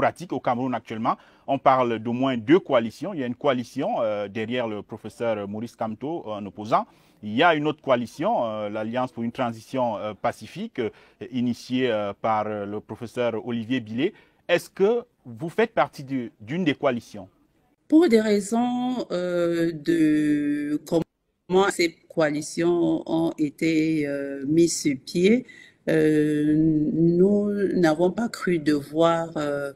pratique au Cameroun actuellement. On parle d'au moins deux coalitions. Il y a une coalition derrière le professeur Maurice Kamto, un opposant. Il y a une autre coalition, l'Alliance pour une transition pacifique, initiée par le professeur Olivier Billet. Est-ce que vous faites partie d'une des coalitions? Pour des raisons de comment ces coalitions ont été mises sur pied, nous n'avons pas cru devoir euh,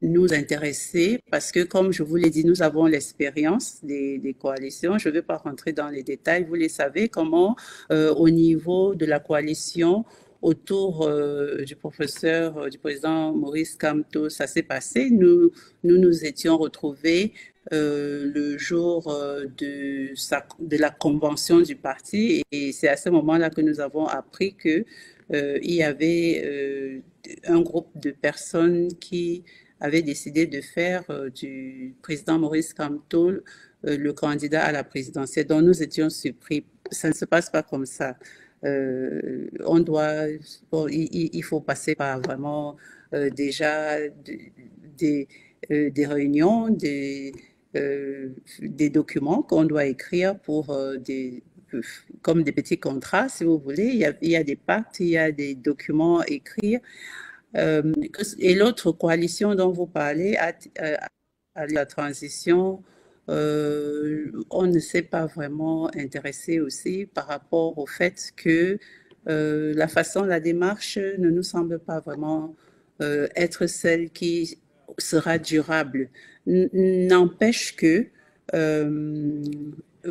nous intéresser parce que, comme je vous l'ai dit, nous avons l'expérience des coalitions. Je ne vais pas rentrer dans les détails. Vous les savez comment, au niveau de la coalition, autour du professeur, du président Maurice Kamto, ça s'est passé. Nous étions retrouvés le jour de la convention du parti et c'est à ce moment-là que nous avons appris que il y avait un groupe de personnes qui avaient décidé de faire du président Maurice Kamto le candidat à la présidentielle. Donc nous étions surpris. Ça ne se passe pas comme ça. On doit, bon, il faut passer par vraiment déjà des réunions, des documents qu'on doit écrire pour comme des petits contrats, si vous voulez. Il y a des pactes, il y a des documents écrits. Et l'autre coalition dont vous parlez, à la transition, on ne s'est pas vraiment intéressé aussi par rapport au fait que la façon, la démarche ne nous semble pas vraiment être celle qui sera durable. N'empêche que euh,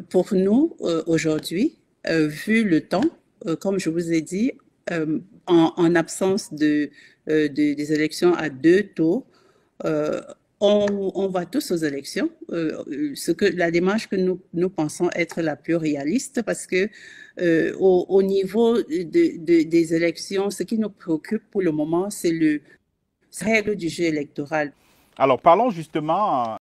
pour nous, aujourd'hui, vu le temps, comme je vous ai dit, en absence des élections à deux tours, euh, on va tous aux élections, la démarche que nous pensons être la plus réaliste, parce que au niveau des élections, ce qui nous préoccupe pour le moment, c'est la règle du jeu électoral. Alors, parlons justement